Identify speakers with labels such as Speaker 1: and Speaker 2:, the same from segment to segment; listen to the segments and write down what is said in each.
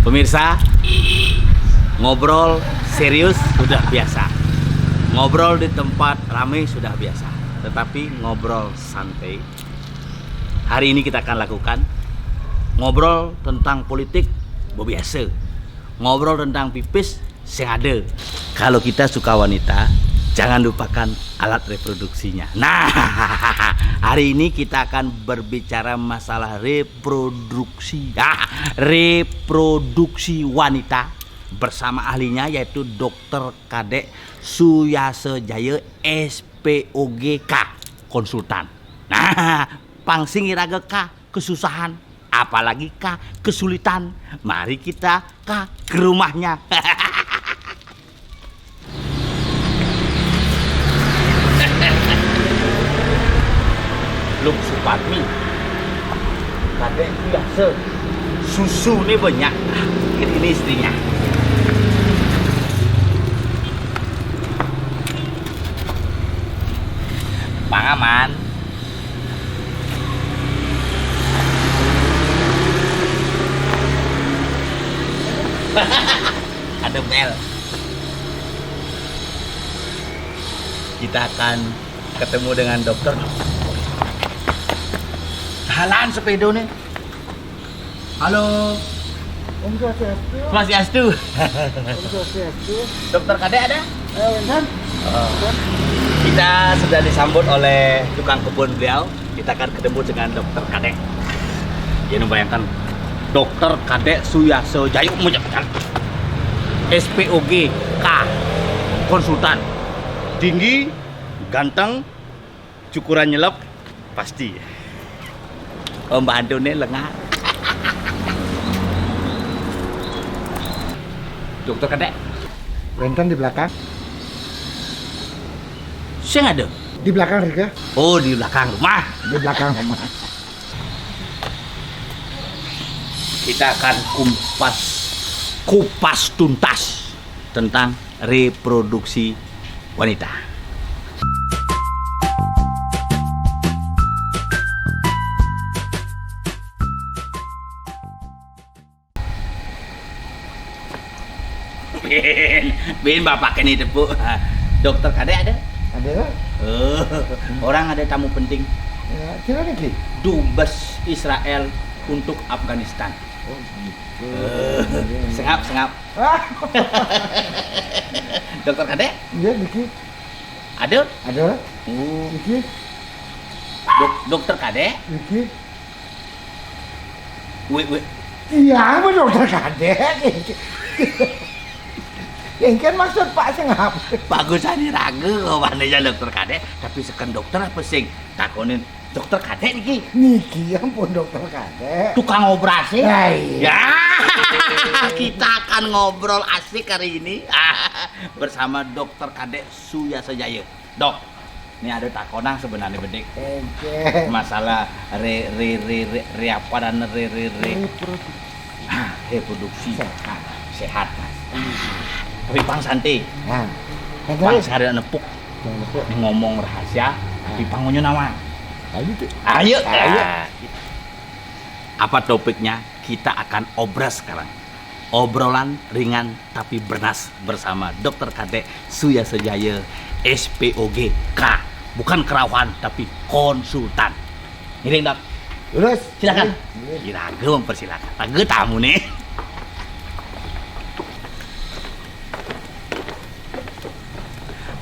Speaker 1: Pemirsa, ngobrol serius sudah biasa. Ngobrol di tempat ramai sudah biasa. Tetapi ngobrol santai, hari ini kita akan lakukan. Ngobrol tentang politik biasa. Ngobrol tentang pipis yang ada. Kalau kita suka wanita, jangan lupakan alat reproduksinya. Nah, hari ini kita akan berbicara masalah reproduksi. Reproduksi wanita bersama ahlinya, yaitu Dr. Kadek Suyasejaya SPOGK konsultan. Nah, pangsing iraga K kesusahan, apalagi K kesulitan. Mari kita ke rumahnya. Lung Suparmi, Kadek biasa, susu nih banyak. Ini istrinya. Pangaman. Ada bel. Kita akan ketemu dengan dokter. Halan sepeda nih. Halo.
Speaker 2: Om Swastiastu.
Speaker 1: Swastiastu.
Speaker 2: Om Swastiastu.
Speaker 1: Dokter Kadek ada?
Speaker 2: Benar.
Speaker 1: Kita sudah disambut oleh tukang kebun beliau. Kita akan ketemu dengan Dokter Kadek. Jangan bayangkan, Dokter Kadek Suyasejaya SPOGK konsultan. Tinggi, ganteng, cukuran nyelep, pasti. Om Bandone lengah. Dokter Kadek.
Speaker 2: Rentan di belakang.
Speaker 1: Saya ada.
Speaker 2: Di belakang Rika.
Speaker 1: Oh, di belakang rumah.
Speaker 2: Di belakang rumah.
Speaker 1: Kita akan kupas tuntas tentang reproduksi wanita. Bin bapak ini tepuk. Dokter Kadek ada?
Speaker 2: Ada?
Speaker 1: Orang ada tamu penting.
Speaker 2: Ya, kira nih.
Speaker 1: Dubes Israel untuk Afghanistan.
Speaker 2: Oh, gitu.
Speaker 1: Sengap. Dokter Kadek?
Speaker 2: Iya, Diki.
Speaker 1: Ada?
Speaker 2: Ada?
Speaker 1: Oh.
Speaker 2: Diki.
Speaker 1: Dokter Kadek?
Speaker 2: Diki.
Speaker 1: Wih.
Speaker 2: Iya, apa dokter Kadek? Yang kan maksud Pak Sengap.
Speaker 1: Bagus ani raga kawannya Dokter Kadek, tapi seken dokter apa sing takonin Dokter Kadek niki.
Speaker 2: Niki ampun dokter Kadek.
Speaker 1: Tukang operasi.
Speaker 2: Hai.
Speaker 1: Ya. Kita akan ngobrol asik hari ini bersama Dokter Kadek Suyasejaya. Dok, ini ada takonang sebenarnya bedik.
Speaker 2: Oke.
Speaker 1: Masalah apa dan reproduksi sehat. Tapi pang santai.
Speaker 2: Nah,
Speaker 1: Pang sehari nepuk ngomong rahasia, tapi pangunyo nama. Ayo. Apa topiknya? Kita akan obras sekarang. Obrolan ringan tapi bernas bersama Dokter Kadek Suyasejaya SPOGK. Bukan kerawan tapi konsultan. Ini Dok.
Speaker 2: Terus
Speaker 1: Silakan. Iraga mempersilakan. Raga tamu nih.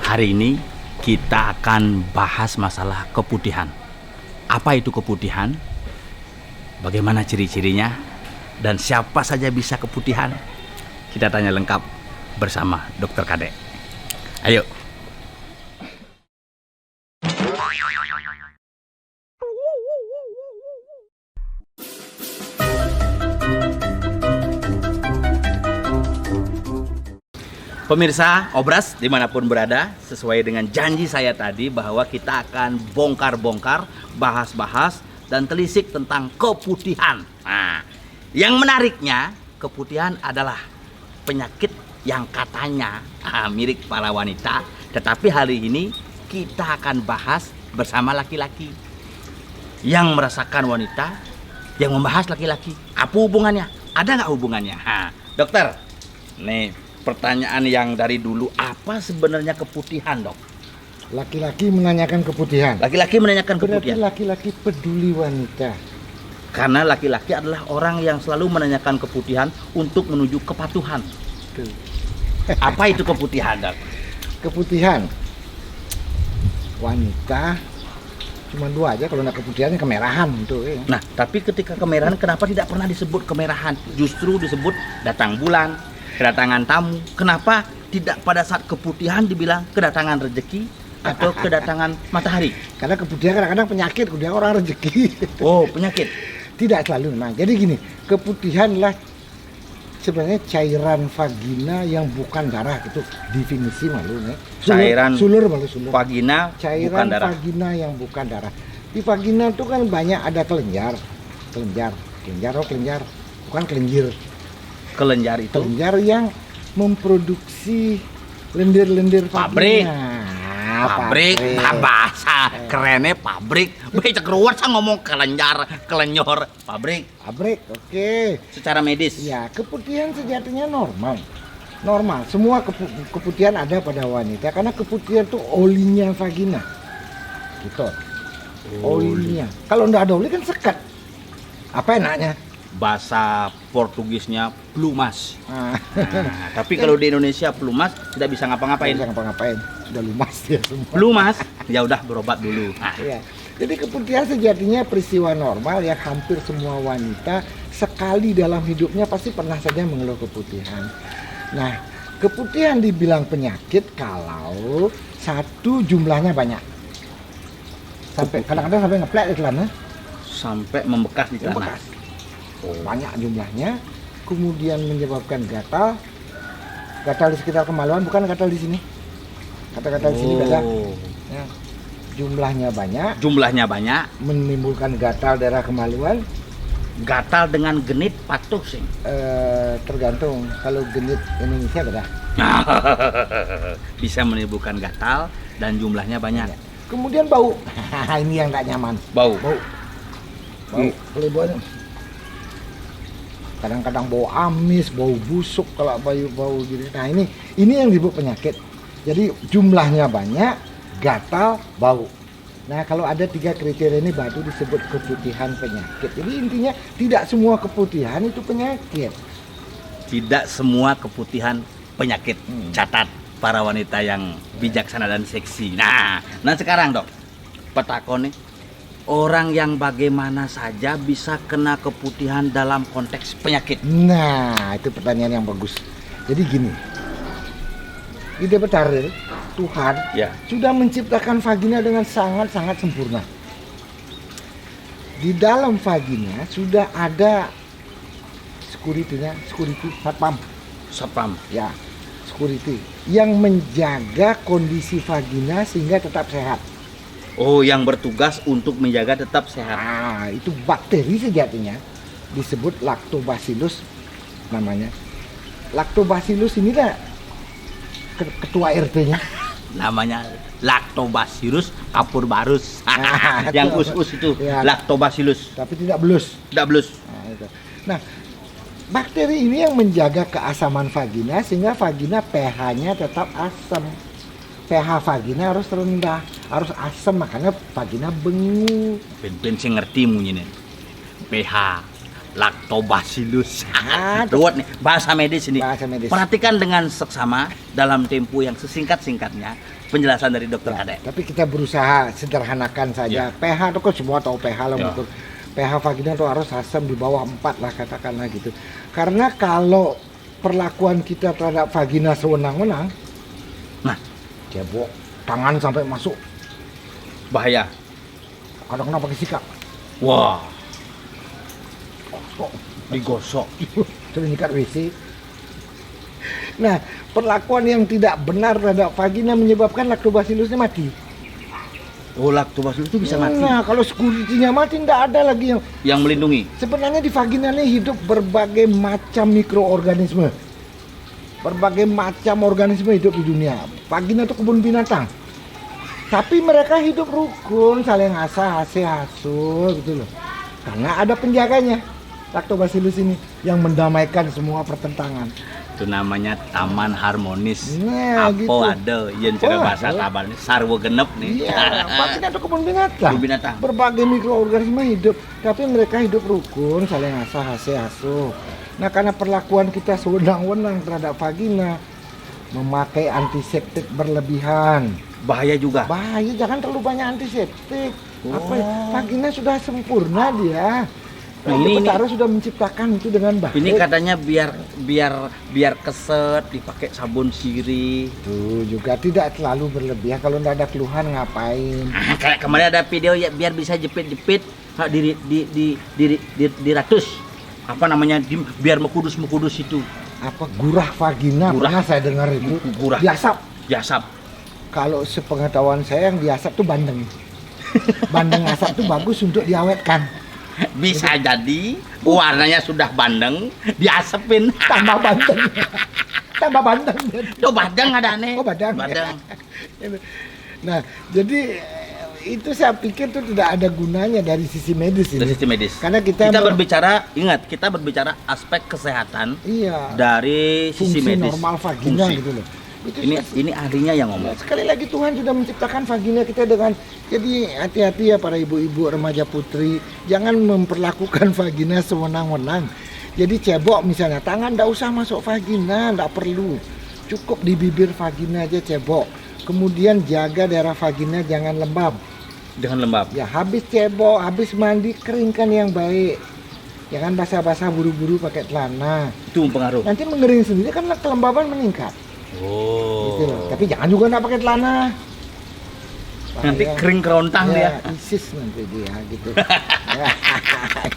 Speaker 1: Hari ini kita akan bahas masalah keputihan. Apa itu keputihan? Bagaimana ciri-cirinya? Dan siapa saja bisa keputihan? Kita tanya lengkap bersama Dokter Kadek. Ayo. Pemirsa Obras dimanapun berada, sesuai dengan janji saya tadi bahwa kita akan bongkar-bongkar, bahas-bahas, dan telisik tentang keputihan. Nah, yang menariknya, keputihan adalah penyakit yang katanya mirip para wanita, tetapi hari ini kita akan bahas bersama laki-laki. yang merasakan wanita, yang membahas laki-laki. Apa hubungannya? Ada nggak hubungannya? Dokter, nih pertanyaan yang dari dulu, apa sebenarnya keputihan, dok?
Speaker 2: Laki-laki menanyakan keputihan.
Speaker 1: Laki-laki menanyakan
Speaker 2: Berarti
Speaker 1: keputihan.
Speaker 2: laki-laki peduli wanita.
Speaker 1: Karena laki-laki adalah orang yang selalu menanyakan keputihan untuk menuju kepatuhan.
Speaker 2: Tuh.
Speaker 1: Apa itu keputihan, dok?
Speaker 2: Keputihan. Wanita cuma dua aja, kalau nggak keputihan kemerahan tuh.
Speaker 1: Nah, tapi ketika kemerahan, kenapa tidak pernah disebut kemerahan? Justru disebut datang bulan, kedatangan tamu. Kenapa tidak pada saat keputihan dibilang kedatangan rezeki atau kedatangan matahari?
Speaker 2: Karena keputihan kadang-kadang penyakit, kemudian orang rezeki.
Speaker 1: Oh, penyakit.
Speaker 2: Tidak selalu memang. Jadi gini, keputihanlah sebenarnya cairan vagina yang bukan darah, itu definisi malu nih.
Speaker 1: Cairan
Speaker 2: sulur malu sulur.
Speaker 1: Vagina bukan
Speaker 2: Cairan
Speaker 1: darah.
Speaker 2: vagina yang bukan darah. Di vagina itu kan banyak ada kelenjar, bukan kelenjir.
Speaker 1: Kelenjar itu
Speaker 2: Kelenjar yang memproduksi lendir-lendir
Speaker 1: Pabrik.
Speaker 2: vagina.
Speaker 1: pabrik. Nah, bahasa kerennya pabrik. Baca keluar saya ngomong kelenjar, kelenyor, pabrik.
Speaker 2: Pabrik, oke.
Speaker 1: Secara medis.
Speaker 2: Ya, keputihan sejatinya normal. Normal. Semua keputihan ada pada wanita karena keputihan itu olinya vagina. Gitu. Olinya. Kalau nggak ada oli kan sekat. Apa enaknya?
Speaker 1: Bahasa Portugisnya plumas.
Speaker 2: Nah,
Speaker 1: Nah, tapi kalau di Indonesia plumas tidak bisa ngapa-ngapain.
Speaker 2: bisa ngapa-ngapain. Sudah lumas ya semua.
Speaker 1: Plumas, ya udah berobat dulu. Nah,
Speaker 2: Ya. Jadi keputihan sejatinya peristiwa normal yang hampir semua wanita sekali dalam hidupnya pasti pernah saja mengeluh keputihan. Nah, keputihan dibilang penyakit kalau satu jumlahnya banyak. Sampai kadang-kadang sampai ngeplek iklannya.
Speaker 1: sampai membekas di celana.
Speaker 2: Bekas. Banyak jumlahnya, kemudian menyebabkan gatal. Gatal di sekitar kemaluan, bukan gatal di sini. Gatal di sini beda. Ya. Jumlahnya banyak,
Speaker 1: Jumlahnya banyak,
Speaker 2: menimbulkan gatal daerah kemaluan.
Speaker 1: gatal dengan genit patuh sih.
Speaker 2: Tergantung, kalau genit Indonesia beda.
Speaker 1: Bisa menimbulkan gatal dan jumlahnya banyak.
Speaker 2: Ya. Kemudian bau. Ini yang tak nyaman.
Speaker 1: Bau.
Speaker 2: Bau. Kalau baunya kadang-kadang bau amis, bau busuk kalau bau gitu. Nah, ini yang disebut penyakit. Jadi jumlahnya banyak, gatal, bau. Nah, kalau ada 3 kriteria ini baru disebut keputihan penyakit. Jadi intinya tidak semua keputihan itu penyakit.
Speaker 1: Tidak semua keputihan penyakit. Catat para wanita yang bijaksana dan seksi. Nah sekarang, dok, petakon nih, orang yang bagaimana saja bisa kena keputihan dalam konteks penyakit.
Speaker 2: Nah, itu pertanyaan yang bagus. Jadi gini, ide betaril Tuhan
Speaker 1: Ya.
Speaker 2: sudah menciptakan vagina dengan sangat-sangat sempurna. Di dalam vagina sudah ada security satpam.
Speaker 1: Sapam.
Speaker 2: Ya, security yang menjaga kondisi vagina sehingga tetap sehat.
Speaker 1: Oh, yang bertugas untuk menjaga tetap sehat.
Speaker 2: Nah, itu bakteri sejatinya disebut lactobacillus namanya. Lactobacillus ini dah ketua RT-nya.
Speaker 1: Namanya Lactobacillus campurbarus.
Speaker 2: Nah,
Speaker 1: Yang
Speaker 2: itu.
Speaker 1: us-us itu
Speaker 2: Ya.
Speaker 1: Lactobacillus.
Speaker 2: Tapi tidak belus.
Speaker 1: Tidak blus.
Speaker 2: Nah, bakteri ini yang menjaga keasaman vagina sehingga vagina pH-nya tetap asam. pH vagina harus rendah, harus asam, makanya vagina bengu.
Speaker 1: Ben sing ngerti munyi nih. pH Lactobacillus.
Speaker 2: Aduh.
Speaker 1: Ruwet nih bahasa medis ini.
Speaker 2: Bahasa medis.
Speaker 1: Perhatikan dengan seksama dalam tempo yang sesingkat-singkatnya penjelasan dari dokter Ade.
Speaker 2: Tapi kita berusaha sederhanakan saja.
Speaker 1: Ya.
Speaker 2: pH itu kan semua tahu pH lah
Speaker 1: Ya.
Speaker 2: mengukur. pH vagina itu harus asam di bawah 4 lah katakanlah gitu. Karena kalau perlakuan kita terhadap vagina sewenang-wenang,
Speaker 1: Nah,
Speaker 2: cebok, tangan sampai masuk,
Speaker 1: bahaya.
Speaker 2: kadang-kadang pakai sikat.
Speaker 1: Wah,
Speaker 2: Kok
Speaker 1: digosok.
Speaker 2: terus nyikat WC. Nah, perlakuan yang tidak benar terhadap vagina menyebabkan lactobacillusnya mati.
Speaker 1: Oh, Lactobacillus itu bisa mati.
Speaker 2: Nah, kalau security-nya mati, tidak ada lagi yang
Speaker 1: Yang melindungi.
Speaker 2: sebenarnya di vagina ini hidup berbagai macam mikroorganisme. Berbagai macam organisme hidup di dunia. Vagina itu kebun binatang. Tapi mereka hidup rukun, saling asuh gitu loh. Karena ada penjaganya, Lactobacillus ini yang mendamaikan semua pertentangan.
Speaker 1: Itu namanya taman harmonis.
Speaker 2: Nah,
Speaker 1: Apa
Speaker 2: gitu.
Speaker 1: ada yang cara bahasa taman sarwa genep nih.
Speaker 2: Iya, pasti ada kebun binatang.
Speaker 1: Kebun binatang.
Speaker 2: Berbagai mikroorganisme hidup, tapi mereka hidup rukun, saling asuh. Nah, karena perlakuan kita sewenang-wenang terhadap vagina, memakai antiseptik berlebihan.
Speaker 1: Bahaya juga.
Speaker 2: Bahaya, jangan terlalu banyak antiseptik. Apa ya?
Speaker 1: Oh.
Speaker 2: Vagina sudah sempurna dia.
Speaker 1: Nah,
Speaker 2: Nah,
Speaker 1: ini-
Speaker 2: Petara sudah menciptakan itu dengan baik.
Speaker 1: Ini katanya biar keset, dipakai sabun sirih.
Speaker 2: Tuh juga tidak terlalu berlebihan. Kalau tidak ada keluhan ngapain?
Speaker 1: Kayak kemarin ada video ya, biar bisa jepit-jepit di ratus. Apa namanya? Biar mekudus itu.
Speaker 2: Apa gurah vagina?
Speaker 1: Gurah.
Speaker 2: Pernah saya dengar itu.
Speaker 1: Gurah.
Speaker 2: Diasap.
Speaker 1: Jasab.
Speaker 2: Kalau sepengetahuan saya yang diasap tuh bandeng. Bandeng asap tuh bagus untuk diawetkan.
Speaker 1: Bisa jadi warnanya sudah bandeng, diasepin.
Speaker 2: Tambah bandeng. Tambah bandeng.
Speaker 1: Tuh badang ada nih.
Speaker 2: Oh, badang.
Speaker 1: Badang.
Speaker 2: Nah, jadi itu saya pikir tuh tidak ada gunanya dari sisi medis ini.
Speaker 1: Dari sisi medis.
Speaker 2: Karena kita
Speaker 1: kita berbicara aspek kesehatan
Speaker 2: iya,
Speaker 1: dari sisi
Speaker 2: fungsi
Speaker 1: medis.
Speaker 2: normal vagina
Speaker 1: Fungsi.
Speaker 2: gitu loh. Itu
Speaker 1: Ini ahlinya yang ngomong.
Speaker 2: sekali lagi Tuhan sudah menciptakan vagina kita dengan, jadi hati-hati ya para ibu-ibu, remaja putri, jangan memperlakukan vagina sewenang-wenang. Jadi cebok misalnya, tangan ndak usah masuk vagina, ndak perlu, cukup di bibir vagina aja cebok. Kemudian jaga daerah vagina jangan lembab.
Speaker 1: Dengan lembab.
Speaker 2: Ya habis cebok, habis mandi keringkan yang baik. Jangan basah-basah buru-buru pakai celana.
Speaker 1: Itu mempengaruhi.
Speaker 2: Nanti mengering sendiri kan kelembaban meningkat.
Speaker 1: Oh.
Speaker 2: Gitu loh. Tapi jangan juga nggak pakai celana.
Speaker 1: Nanti
Speaker 2: Bahaya.
Speaker 1: kering kerontang
Speaker 2: Ya,
Speaker 1: dia.
Speaker 2: ISIS nanti dia gitu. Ya,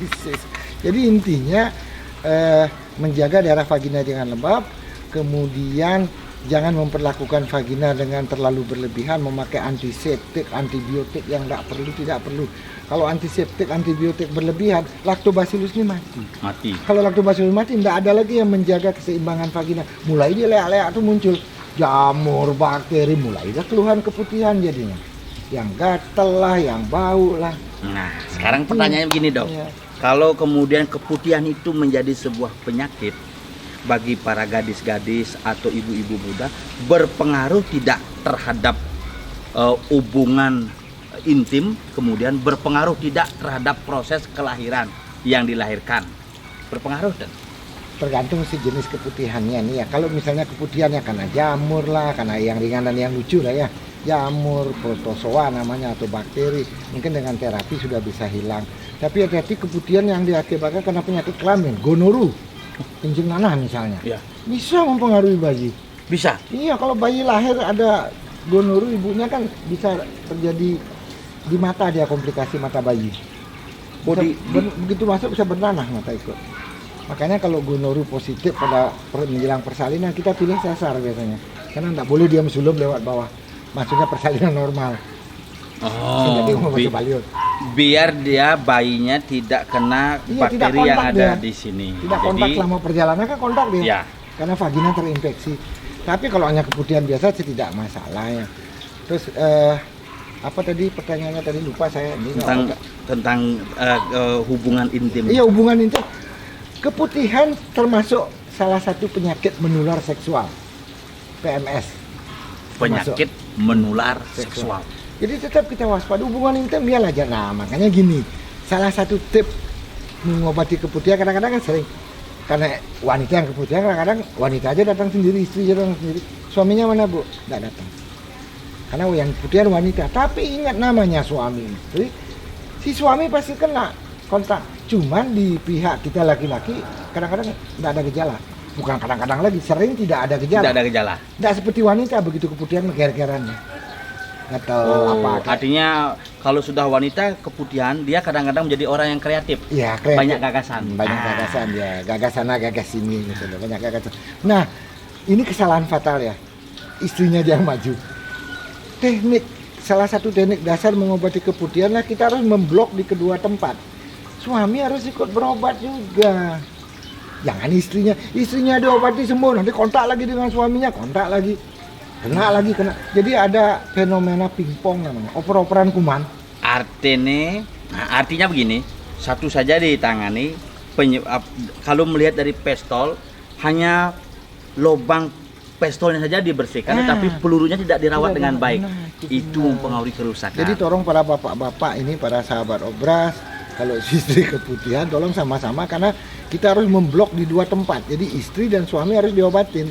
Speaker 2: ISIS. Jadi intinya menjaga daerah vagina jangan lembab, kemudian jangan memperlakukan vagina dengan terlalu berlebihan, memakai antiseptik, antibiotik yang tidak perlu. Kalau antiseptik, antibiotik berlebihan, Lactobacillus ini mati.
Speaker 1: Mati.
Speaker 2: Kalau Lactobacillus mati, tidak ada lagi yang menjaga keseimbangan vagina. Mulai dia leak-leak tuh muncul jamur, bakteri, mulai dia keluhan keputihan jadinya. Yang gatel lah, yang bau lah.
Speaker 1: Nah, sekarang pertanyaannya begini, Dok.
Speaker 2: Iya.
Speaker 1: Kalau kemudian keputihan itu menjadi sebuah penyakit bagi para gadis-gadis atau ibu-ibu muda, berpengaruh tidak terhadap hubungan intim, kemudian berpengaruh tidak terhadap proses kelahiran yang dilahirkan? Berpengaruh dan
Speaker 2: Tergantung si jenis keputihannya nih ya. Kalau misalnya keputihannya karena jamur lah, karena yang ringan dan yang lucu lah ya, jamur, protozoa namanya atau bakteri, mungkin dengan terapi sudah bisa hilang. Tapi hati-hati keputihan yang diakibatkan karena penyakit kelamin, gonoru, kencing nanah misalnya,
Speaker 1: ya
Speaker 2: bisa mempengaruhi bayi.
Speaker 1: bisa.
Speaker 2: Iya, kalau bayi lahir ada gonoru, ibunya kan bisa terjadi di mata, dia komplikasi mata bayi.
Speaker 1: Oh,
Speaker 2: Begitu masuk bisa bernanah mata ikut. Makanya kalau gonoru positif pada menjelang persalinan, kita pilih sesar biasanya. Karena nggak boleh dia mesulum lewat bawah. Maksudnya persalinan normal. Sehingga dia mau masuk baliut.
Speaker 1: Biar dia bayinya tidak kena
Speaker 2: Iya,
Speaker 1: bakteri
Speaker 2: tidak
Speaker 1: yang
Speaker 2: kontak
Speaker 1: ada
Speaker 2: dia.
Speaker 1: di sini.
Speaker 2: Tidak kontak selama perjalanan kan kontak dia.
Speaker 1: Ya.
Speaker 2: Karena vagina terinfeksi. Tapi kalau hanya keputihan biasa sih tidak masalah ya. Terus apa tadi pertanyaannya tadi lupa saya. Ini
Speaker 1: tentang hubungan intim.
Speaker 2: Iya, hubungan intim. Keputihan termasuk salah satu penyakit menular seksual. PMS.
Speaker 1: Penyakit menular seksual.
Speaker 2: Jadi tetap kita waspada, hubungan intim biarlah aja. Nah, makanya gini, salah satu tip mengobati keputihan kadang-kadang kan sering. Karena wanita yang keputihan kadang-kadang wanita aja datang sendiri, istri aja datang sendiri. Suaminya mana, Bu? Nggak datang. Karena yang putihan wanita. Tapi ingat namanya suami istri, si suami pasti kena kontak. Cuman di pihak kita laki-laki kadang-kadang nggak ada gejala. Bukan kadang-kadang lagi, sering tidak ada gejala.
Speaker 1: Tidak ada gejala.
Speaker 2: Nggak seperti wanita, begitu keputihan ger-gerannya. Atau apa?
Speaker 1: Artinya kalau sudah wanita keputihan, dia kadang-kadang menjadi orang yang kreatif.
Speaker 2: Iya, kreatif.
Speaker 1: Banyak gagasan.
Speaker 2: Banyak gagasan ya, gagas sana gagas sini gitu loh, banyak gagasan. Nah, ini kesalahan fatal ya. Istrinya dia yang maju. Teknik, salah satu teknik dasar mengobati keputihan lah, kita harus memblok di kedua tempat. Suami harus ikut berobat juga. Jangan istrinya diobati sembuh, nanti kontak lagi dengan suaminya, kontak lagi. kena. Jadi ada fenomena pingpong namanya, oper-operan kuman.
Speaker 1: Artinya begini, satu saja ditangani, kalau melihat dari pistol, hanya lubang pistolnya saja dibersihkan, tetapi pelurunya tidak dirawat dengan baik. Itu mempengaruhi kerusakan.
Speaker 2: Jadi tolong para bapak-bapak ini, para sahabat obras, kalau istri keputihan, tolong sama-sama, karena kita harus memblok di 2 tempat. Jadi istri dan suami harus diobatin.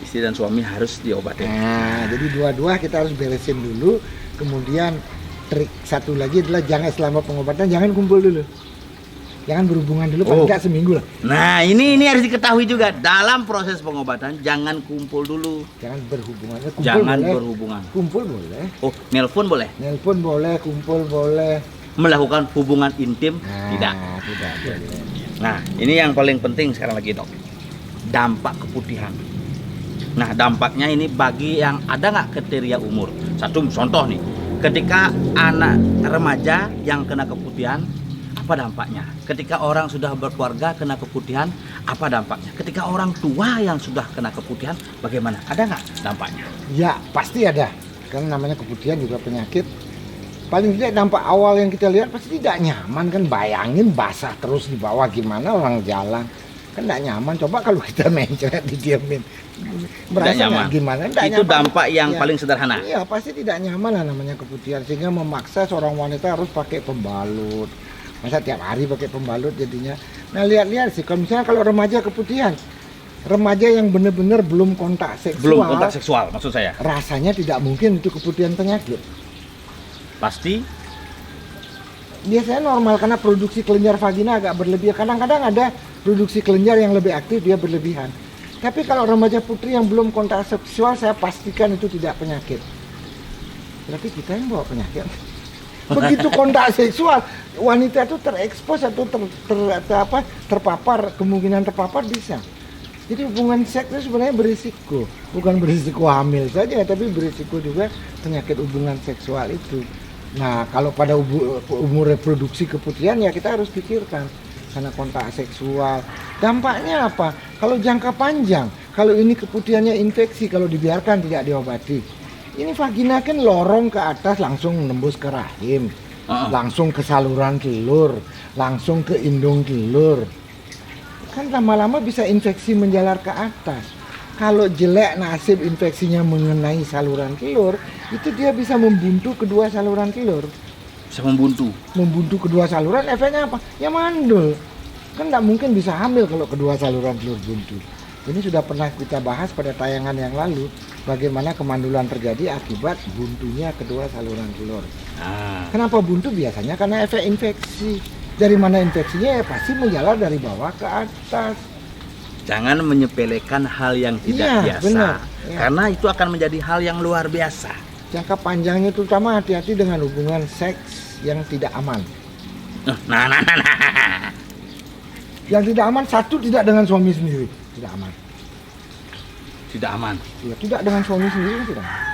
Speaker 1: Istri dan suami harus diobatin.
Speaker 2: Nah, jadi dua-dua kita harus beresin dulu. Kemudian trik satu lagi adalah jangan selama pengobatan jangan kumpul dulu. Jangan berhubungan dulu, paling nggak seminggu lah.
Speaker 1: Nah, ini harus diketahui juga. Dalam proses pengobatan jangan kumpul dulu.
Speaker 2: Jangan berhubungan. Kumpul
Speaker 1: Jangan
Speaker 2: boleh.
Speaker 1: berhubungan.
Speaker 2: Kumpul boleh.
Speaker 1: Oh, nelpon boleh.
Speaker 2: Nelpon boleh, kumpul boleh.
Speaker 1: Melakukan hubungan intim tidak.
Speaker 2: Tidak boleh.
Speaker 1: Nah, ini yang paling penting sekarang lagi, Dok. Dampak keputihan. Nah, dampaknya ini bagi yang ada nggak kriteria umur. Satu contoh nih, ketika anak remaja yang kena keputihan, apa dampaknya? Ketika orang sudah berkeluarga kena keputihan, apa dampaknya? Ketika orang tua yang sudah kena keputihan, bagaimana? Ada nggak dampaknya?
Speaker 2: Ya, pasti ada. Karena namanya keputihan juga penyakit. Paling tidak dampak awal yang kita lihat pasti tidak nyaman kan. Bayangin basah terus di bawah, gimana orang jalan. Kan tidak nyaman. Coba kalau kita mencret didiamin. Berasa
Speaker 1: nyaman.
Speaker 2: Gimana? Nggak
Speaker 1: Itu
Speaker 2: nyaman.
Speaker 1: dampak yang
Speaker 2: Ya.
Speaker 1: paling sederhana.
Speaker 2: Iya, pasti tidak nyaman lah namanya keputihan. Sehingga memaksa seorang wanita harus pakai pembalut. Masa tiap hari pakai pembalut jadinya. Nah, lihat-lihat sih. Kalau misalnya kalau remaja keputihan. Remaja yang benar-benar belum kontak seksual.
Speaker 1: Belum kontak seksual maksud saya.
Speaker 2: Rasanya tidak mungkin itu keputihan penyakit.
Speaker 1: Pasti
Speaker 2: Biasanya normal karena produksi kelenjar vagina agak berlebihan. Kadang-kadang ada produksi kelenjar yang lebih aktif, dia berlebihan. Tapi kalau remaja putri yang belum kontak seksual, saya pastikan itu tidak penyakit. Berarti kita yang bawa penyakit. Begitu kontak seksual, wanita itu terekspos atau terpapar, kemungkinan terpapar bisa. Jadi hubungan seks itu sebenarnya berisiko. Bukan berisiko hamil saja, tapi berisiko juga penyakit hubungan seksual itu. Nah, kalau pada umur reproduksi keputihan ya kita harus pikirkan karena kontak seksual. Dampaknya apa? Kalau jangka panjang, kalau ini keputihannya infeksi, kalau dibiarkan tidak diobati. Ini vagina kan lorong ke atas langsung nembus ke rahim, langsung ke saluran telur, langsung ke indung telur. Kan lama-lama bisa infeksi menjalar ke atas. Kalau jelek nasib infeksinya mengenai saluran telur, itu dia bisa membuntu kedua saluran telur.
Speaker 1: bisa membuntu.
Speaker 2: Membuntu kedua saluran, efeknya apa? Ya mandul. Kan nggak mungkin bisa hamil kalau kedua saluran telur buntu. Ini sudah pernah kita bahas pada tayangan yang lalu, bagaimana kemandulan terjadi akibat buntunya kedua saluran telur. Kenapa buntu? Biasanya karena efek infeksi. Dari mana infeksinya? Ya pasti menjalar dari bawah ke atas.
Speaker 1: Jangan menyepelekan hal yang tidak
Speaker 2: Iya,
Speaker 1: biasa.
Speaker 2: benar. Ya.
Speaker 1: Karena itu akan menjadi hal yang luar biasa.
Speaker 2: Jangka panjangnya terutama hati-hati dengan hubungan seks yang tidak aman.
Speaker 1: Nah.
Speaker 2: Yang tidak aman, satu, tidak dengan suami sendiri, tidak aman.
Speaker 1: Tidak aman.
Speaker 2: Ya, tidak dengan suami sendiri kan tidak aman.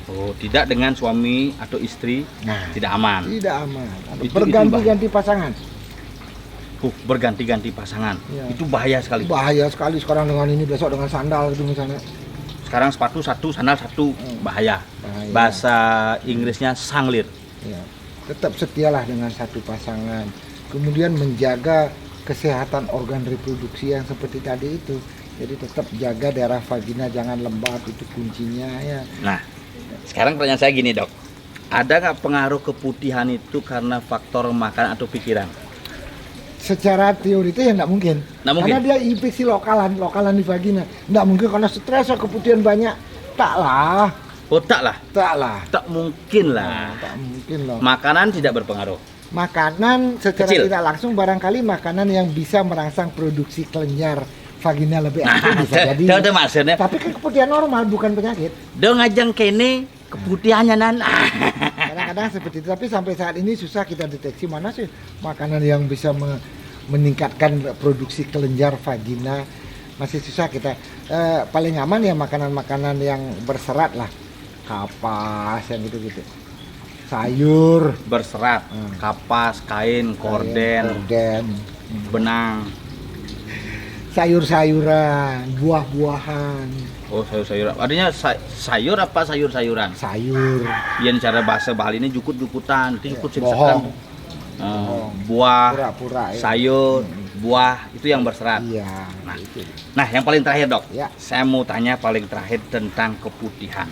Speaker 1: Oh, tidak dengan suami atau istri
Speaker 2: Nah,
Speaker 1: tidak aman.
Speaker 2: tidak aman.
Speaker 1: Itu
Speaker 2: Berganti-ganti pasangan.
Speaker 1: Berganti-ganti pasangan.
Speaker 2: Ya.
Speaker 1: Itu bahaya sekali.
Speaker 2: Bahaya sekali sekarang dengan ini, besok dengan sandal gitu misalnya.
Speaker 1: Sekarang sepatu satu, sandal satu, bahaya.
Speaker 2: Bahaya.
Speaker 1: Bahasa Inggrisnya sanglir.
Speaker 2: Ya. Tetap setialah dengan satu pasangan. Kemudian menjaga kesehatan organ reproduksi yang seperti tadi itu. Jadi tetap jaga daerah vagina jangan lembab, itu kuncinya ya.
Speaker 1: Nah, sekarang pertanyaan saya gini, Dok. Ada nggak pengaruh keputihan itu karena faktor makan atau pikiran?
Speaker 2: Secara teori itu ya nggak mungkin.
Speaker 1: Nggak mungkin.
Speaker 2: Karena dia infeksi lokalan di vagina. Nggak mungkin karena stres atau keputihan banyak. Tak lah.
Speaker 1: Oh, tak lah. Tak mungkin lah.
Speaker 2: Tak mungkin loh.
Speaker 1: Makanan tidak berpengaruh.
Speaker 2: Makanan secara
Speaker 1: Kecil.
Speaker 2: tidak langsung barangkali makanan yang bisa merangsang produksi kelenjar vagina lebih aktif bisa jadi.
Speaker 1: Itu maksudnya.
Speaker 2: Tapi kan keputihan normal bukan penyakit.
Speaker 1: Dong ngajeng kene keputihannya nan.
Speaker 2: Kadang-kadang seperti itu. Tapi sampai saat ini susah kita deteksi mana sih makanan yang bisa meningkatkan produksi kelenjar vagina. Masih susah kita. Paling aman ya makanan-makanan yang berserat lah. Kapas yang gitu-gitu. Sayur,
Speaker 1: Berserat, kapas, kain, korden,
Speaker 2: korden.
Speaker 1: benang.
Speaker 2: sayur-sayuran, buah-buahan,
Speaker 1: Oh, sayur-sayuran. Artinya sayur apa sayur-sayuran?
Speaker 2: sayur,
Speaker 1: Yang cara bahasa Bali ini jukut-jukutan, jukut
Speaker 2: bohong,
Speaker 1: buah,
Speaker 2: pura-pura ya.
Speaker 1: sayur, buah itu yang berserat.
Speaker 2: Iya.
Speaker 1: Nah.
Speaker 2: Itu.
Speaker 1: Nah, yang paling terakhir, Dok.
Speaker 2: Ya.
Speaker 1: Saya mau tanya paling terakhir tentang keputihan.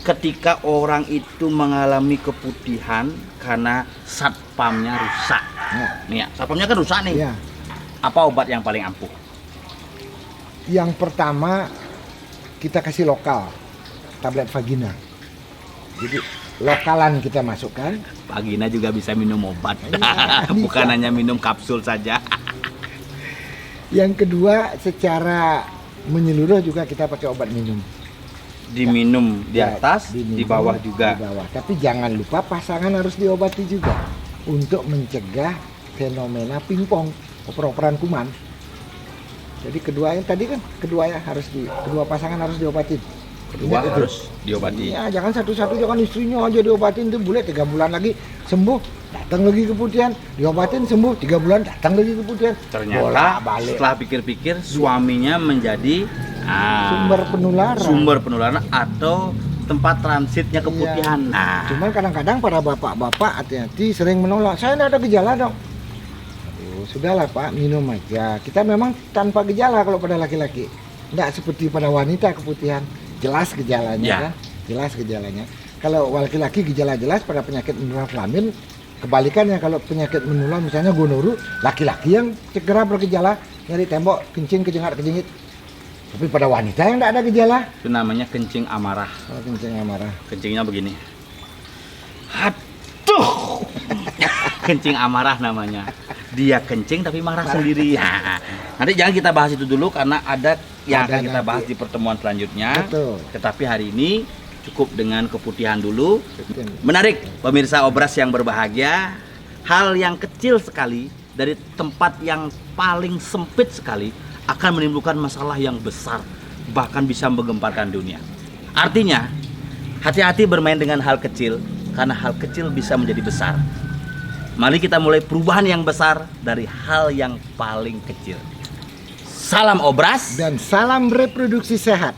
Speaker 1: Ketika orang itu mengalami keputihan karena satpamnya rusak.
Speaker 2: Ya.
Speaker 1: Nih ya, satpamnya kan rusak nih.
Speaker 2: Ya.
Speaker 1: Apa obat yang paling ampuh?
Speaker 2: Yang pertama kita kasih lokal, tablet vagina. Jadi lokalan kita masukkan.
Speaker 1: Vagina juga bisa minum obat.
Speaker 2: Iya,
Speaker 1: Bukan
Speaker 2: bisa.
Speaker 1: hanya minum kapsul saja.
Speaker 2: Yang kedua secara menyeluruh juga kita pakai obat minum.
Speaker 1: Diminum di
Speaker 2: Ya,
Speaker 1: atas, di
Speaker 2: diminum,
Speaker 1: bawah juga.
Speaker 2: Di bawah. Tapi jangan lupa pasangan harus diobati juga untuk mencegah fenomena pingpong, oper-operan kuman. Jadi kedua yang tadi kan kedua pasangan harus diobatin.
Speaker 1: Kedua
Speaker 2: Ingat itu.
Speaker 1: harus diobati.
Speaker 2: Iya, jangan satu-satu, jangan istrinya aja diobatin tuh boleh 3 bulan lagi sembuh, datang lagi keputihan, diobatin sembuh 3 bulan, datang lagi keputihan.
Speaker 1: Ternyata
Speaker 2: Bolak-balik.
Speaker 1: setelah pikir-pikir suaminya menjadi
Speaker 2: Sumber penularan.
Speaker 1: sumber penularan atau tempat transitnya keputihan.
Speaker 2: Iya.
Speaker 1: Nah,
Speaker 2: Cuman kadang-kadang para bapak-bapak hati-hati sering menolak. Saya tidak ada gejala dong. Aduh, sudahlah Pak, minum aja. Kita memang tanpa gejala kalau pada laki-laki. Tidak seperti pada wanita keputihan. Jelas gejalanya
Speaker 1: Ya.
Speaker 2: kan? Jelas gejalanya. Kalau laki-laki gejala jelas pada penyakit menular kelamin. Kebalikannya kalau penyakit menular misalnya gonoru, laki-laki yang segera bergejala nyari tembok, kencing, kejengat-kejengit. Tapi pada wanita yang tidak ada gejala,
Speaker 1: itu namanya kencing amarah.
Speaker 2: kalau kencingnya marah.
Speaker 1: Kencingnya begini. Aduh. Kencing amarah namanya. Dia kencing tapi marah sendiri. Ya. Nanti jangan kita bahas itu dulu karena ada yang
Speaker 2: Ada
Speaker 1: akan kita
Speaker 2: nanti.
Speaker 1: bahas di pertemuan selanjutnya.
Speaker 2: Betul.
Speaker 1: Tetapi hari ini cukup dengan keputihan dulu. Menarik pemirsa Obras yang berbahagia. Hal yang kecil sekali dari tempat yang paling sempit sekali akan menimbulkan masalah yang besar, bahkan bisa menggemparkan dunia. Artinya, hati-hati bermain dengan hal kecil, karena hal kecil bisa menjadi besar. Mari kita mulai perubahan yang besar dari hal yang paling kecil. Salam Obras.
Speaker 2: Dan salam reproduksi sehat.